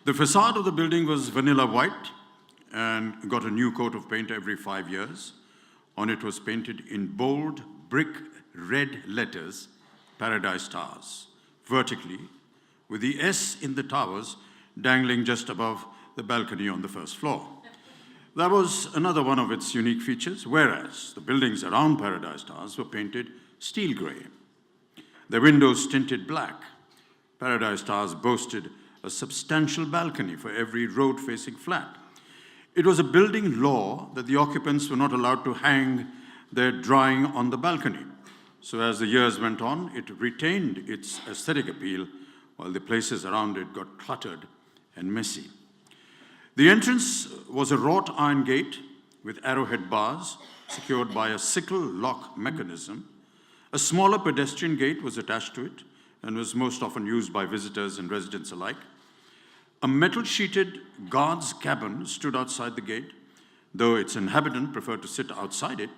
The facade of the building was vanilla white and got a new coat of paint every 5 years. On it was painted in bold brick red letters, Paradise Towers, vertically, with the S in the towers dangling just above the balcony on the first floor. That was another one of its unique features, whereas the buildings around Paradise Towers were painted steel grey. Their windows tinted black. Paradise Towers boasted a substantial balcony for every road-facing flat. It was a building law that the occupants were not allowed to hang their drawing on the balcony. So as the years went on, it retained its aesthetic appeal, while the places around it got cluttered and messy. The entrance was a wrought iron gate with arrowhead bars secured by a sickle lock mechanism. A smaller pedestrian gate was attached to it and was most often used by visitors and residents alike. A metal-sheeted guard's cabin stood outside the gate, though its inhabitant preferred to sit outside it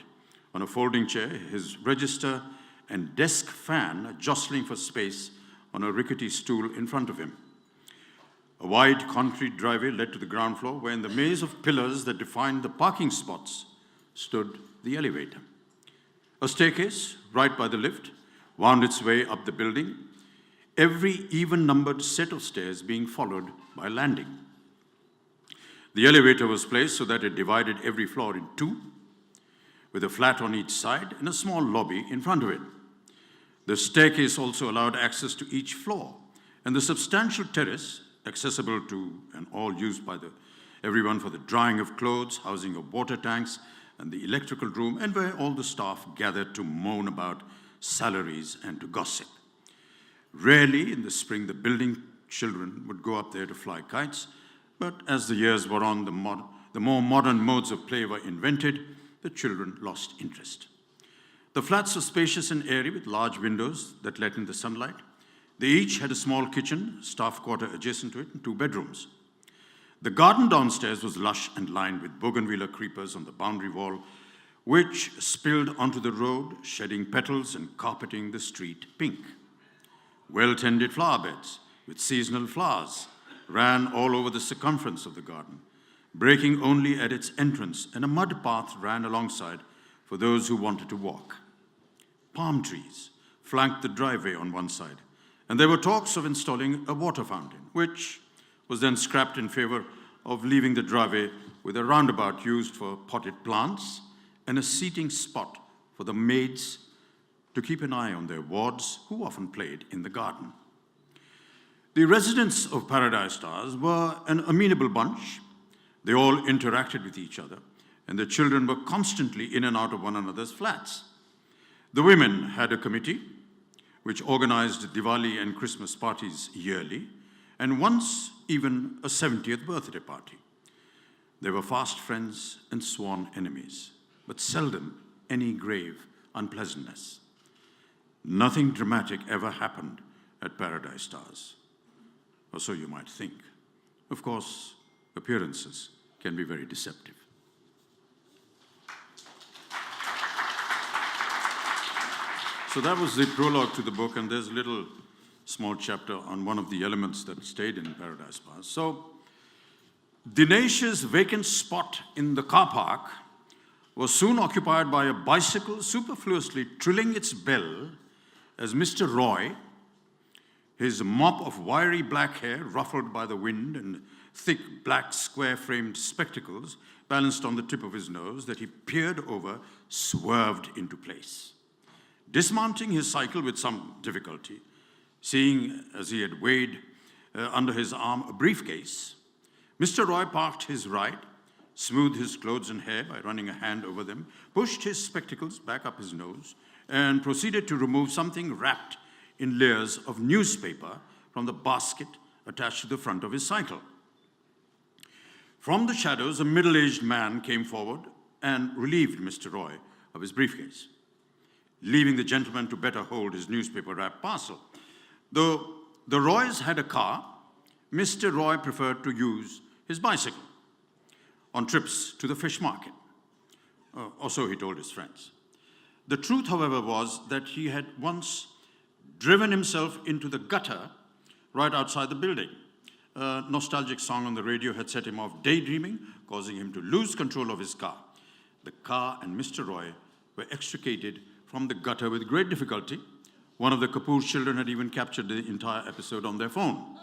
on a folding chair, his register and desk fan jostling for space on a rickety stool in front of him. A wide concrete driveway led to the ground floor, where in the maze of pillars that defined the parking spots stood the elevator. A staircase, right by the lift, wound its way up the building, every even-numbered set of stairs being followed by a landing. The elevator was placed so that it divided every floor in two, with a flat on each side and a small lobby in front of it. The staircase also allowed access to each floor, and the substantial terrace, accessible to and all used by everyone for the drying of clothes, housing of water tanks, and the electrical room, and where all the staff gathered to moan about salaries and to gossip. Rarely in the spring, the building children would go up there to fly kites, but as the years wore on, the more modern modes of play were invented, the children lost interest. The flats were spacious and airy with large windows that let in the sunlight. They each had a small kitchen, staff quarter adjacent to it, and 2 bedrooms. The garden downstairs was lush and lined with bougainvillea creepers on the boundary wall, which spilled onto the road, shedding petals and carpeting the street pink. Well-tended flower beds with seasonal flowers ran all over the circumference of the garden, breaking only at its entrance, and a mud path ran alongside for those who wanted to walk. Palm trees flanked the driveway on one side, and there were talks of installing a water fountain, which was then scrapped in favor of leaving the driveway with a roundabout used for potted plants and a seating spot for the maids to keep an eye on their wards, who often played in the garden. The residents of Paradise Towers were an amenable bunch. They all interacted with each other, and the children were constantly in and out of one another's flats. The women had a committee which organized Diwali and Christmas parties yearly, and once even a 70th birthday party. They were fast friends and sworn enemies, but seldom any grave unpleasantness. Nothing dramatic ever happened at Paradise Towers, or so you might think. Of course, appearances can be very deceptive. So that was the prologue to the book, and there's a little small chapter on one of the elements that stayed in Paradise Towers. So Dinesh's vacant spot in the car park was soon occupied by a bicycle superfluously trilling its bell as Mr. Roy, his mop of wiry black hair ruffled by the wind and thick black square-framed spectacles balanced on the tip of his nose that he peered over, swerved into place. Dismounting his cycle with some difficulty, seeing as he had weighed under his arm a briefcase, Mr. Roy parked his ride, smoothed his clothes and hair by running a hand over them, pushed his spectacles back up his nose, and proceeded to remove something wrapped in layers of newspaper from the basket attached to the front of his cycle. From the shadows, a middle-aged man came forward and relieved Mr. Roy of his briefcase, leaving the gentleman to better hold his newspaper-wrapped parcel. Though the Roys had a car, Mr. Roy preferred to use his bicycle on trips to the fish market, or so he told his friends. The truth, however, was that he had once driven himself into the gutter right outside the building, A nostalgic song on the radio had set him off daydreaming, causing him to lose control of his car. The car and Mr. Roy were extricated from the gutter with great difficulty. One of the Kapoor children had even captured the entire episode on their phone.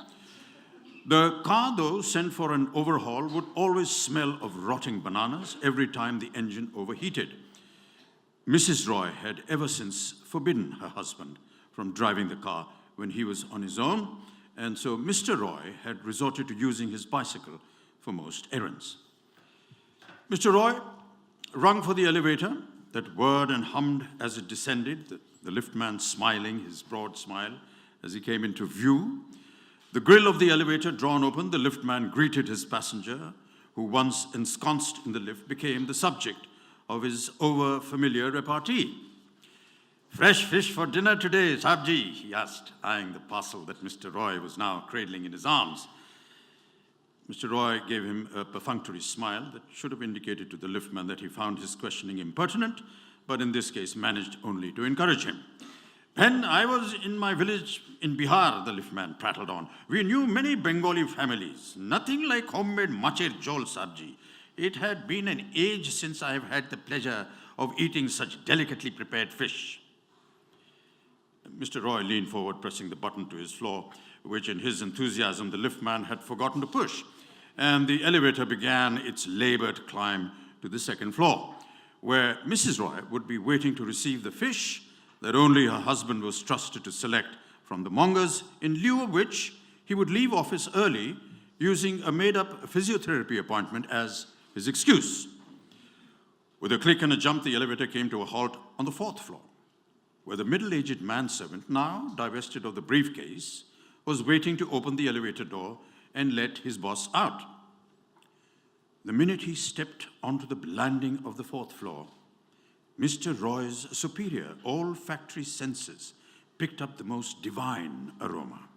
The car, though, sent for an overhaul, would always smell of rotting bananas every time the engine overheated. Mrs. Roy had ever since forbidden her husband from driving the car when he was on his own, and so Mr. Roy had resorted to using his bicycle for most errands. Mr. Roy rung for the elevator that whirred and hummed as it descended, the liftman smiling his broad smile as he came into view. The grill of the elevator drawn open, the liftman greeted his passenger, who once ensconced in the lift became the subject of his over-familiar repartee. "Fresh fish for dinner today, Sabji?" he asked, eyeing the parcel that Mr. Roy was now cradling in his arms. Mr. Roy gave him a perfunctory smile that should have indicated to the liftman that he found his questioning impertinent, but in this case managed only to encourage him. "When I was in my village in Bihar," the liftman prattled on, "we knew many Bengali families. Nothing like homemade macher jol, Sabji. It had been an age since I have had the pleasure of eating such delicately prepared fish." Mr. Roy leaned forward, pressing the button to his floor, which in his enthusiasm the liftman had forgotten to push, and the elevator began its labored climb to the second floor, where Mrs. Roy would be waiting to receive the fish that only her husband was trusted to select from the mongers, in lieu of which he would leave office early, using a made-up physiotherapy appointment as his excuse. With a click and a jump, the elevator came to a halt on the fourth floor, where the middle-aged manservant, now divested of the briefcase, was waiting to open the elevator door and let his boss out. The minute he stepped onto the landing of the fourth floor, Mr. Roy's superior olfactory senses picked up the most divine aroma.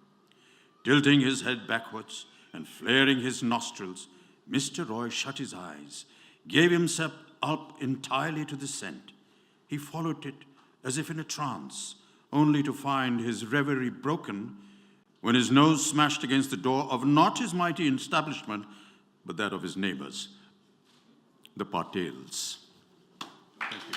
Tilting his head backwards and flaring his nostrils, Mr. Roy shut his eyes, gave himself up entirely to the scent. He followed it as if in a trance, only to find his reverie broken when his nose smashed against the door of not his mighty establishment, but that of his neighbors, the Patels. Thank you.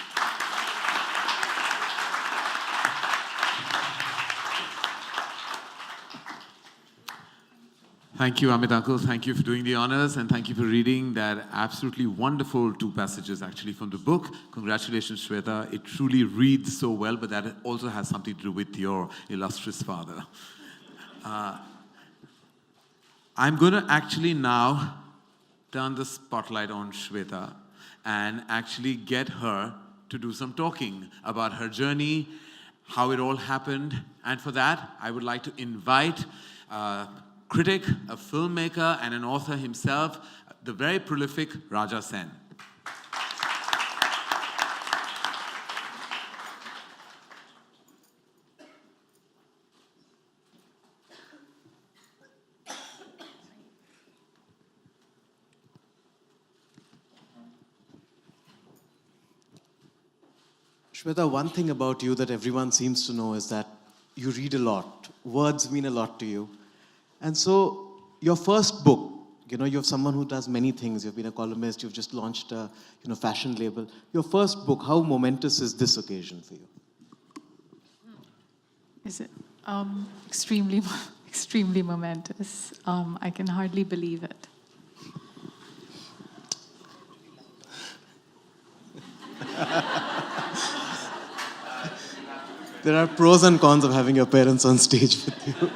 Thank you, Amit Uncle. Thank you for doing the honors, and thank you for reading that absolutely wonderful two passages actually from the book. Congratulations, Shweta. It truly reads so well, but that also has something to do with your illustrious father. I'm going to actually now turn the spotlight on Shweta and actually get her to do some talking about her journey, how it all happened. And for that, I would like to invite critic, a filmmaker, and an author himself, the very prolific Raja Sen. Shweta, one thing about you that everyone seems to know is that you read a lot. Words mean a lot to you. And so your first book, you're someone who does many things. You've been a columnist, you've just launched a fashion label. Your first book, how momentous is this occasion for you? Is it? Extremely, extremely momentous. I can hardly believe it. There are pros and cons of having your parents on stage with you.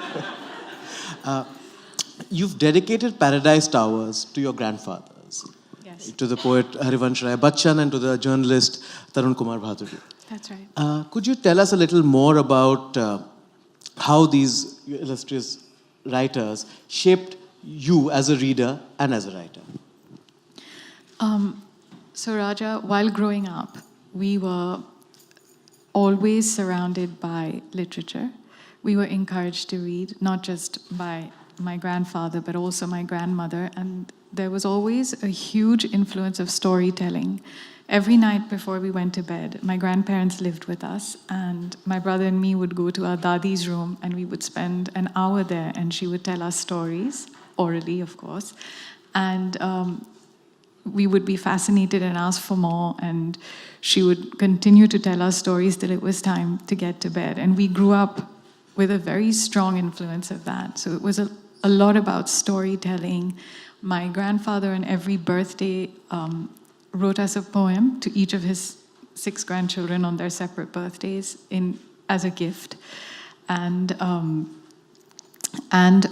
You've dedicated Paradise Towers to your grandfathers. Yes. To the poet Harivansh Rai Bachchan and to the journalist Tarun Kumar Bhaduri. That's right. Could you tell us a little more about how these illustrious writers shaped you as a reader and as a writer? So Raja, while growing up, we were always surrounded by literature. We were encouraged to read, not just by my grandfather, but also my grandmother. And there was always a huge influence of storytelling. Every night before we went to bed, my grandparents lived with us, and my brother and me would go to our dadi's room, and we would spend an hour there, and she would tell us stories, orally, of course. And we would be fascinated and ask for more, and she would continue to tell us stories till it was time to get to bed. And we grew up with a very strong influence of that. So it was a lot about storytelling. My grandfather on every birthday wrote us a poem to each of his 6 grandchildren on their separate birthdays as a gift. And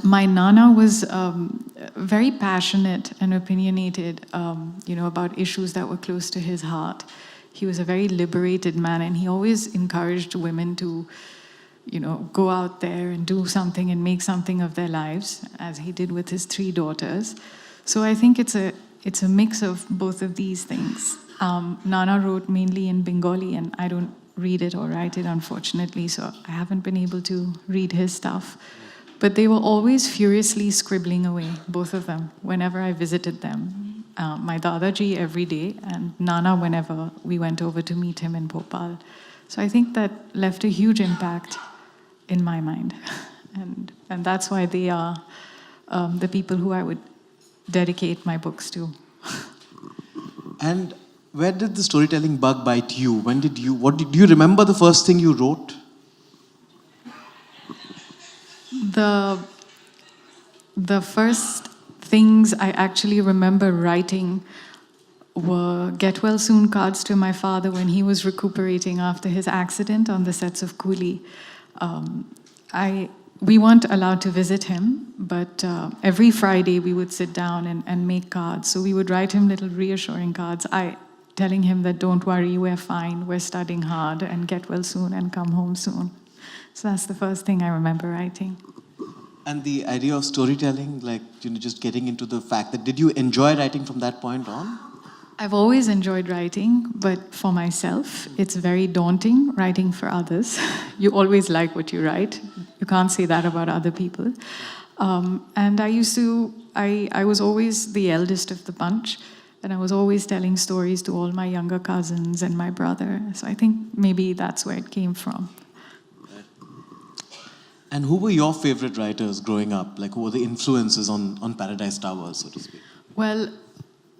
my Nana was very passionate and opinionated, about issues that were close to his heart. He was a very liberated man, and he always encouraged women to, go out there and do something and make something of their lives, as he did with his 3 daughters. So I think it's a mix of both of these things. Nana wrote mainly in Bengali, and I don't read it or write it, unfortunately, so I haven't been able to read his stuff. But they were always furiously scribbling away, both of them, whenever I visited them. My Dadaji every day, and Nana whenever we went over to meet him in Bhopal. So I think that left a huge impact in my mind. And that's why they are the people who I would dedicate my books to. And where did the storytelling bug bite you? Do you remember the first thing you wrote? The first things I actually remember writing were get well soon cards to my father when he was recuperating after his accident on the sets of Coolie. We weren't allowed to visit him, but every Friday we would sit down and make cards. So we would write him little reassuring cards, telling him that don't worry, we're fine, we're studying hard, and get well soon and come home soon. So that's the first thing I remember writing. And the idea of storytelling, just getting into the fact that, did you enjoy writing from that point on? I've always enjoyed writing, but for myself, it's very daunting writing for others. You always like what you write. You can't say that about other people. And I was always the eldest of the bunch, and I was always telling stories to all my younger cousins and my brother. So I think maybe that's where it came from. And who were your favorite writers growing up? Who were the influences on Paradise Towers, so to speak? Well,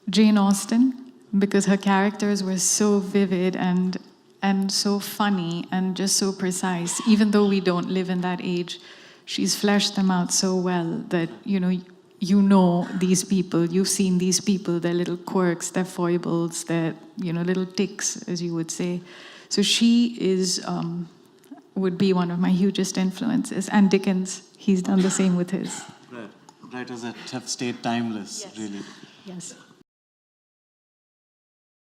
Jane Austen, because her characters were so vivid and so funny and just so precise. Even though we don't live in that age, she's fleshed them out so well that, you know these people, you've seen these people, their little quirks, their foibles, their, little tics, as you would say. So she would be one of my hugest influences. And Dickens, he's done the same with his. Right. Writers that have stayed timeless, Yes. really. Yes.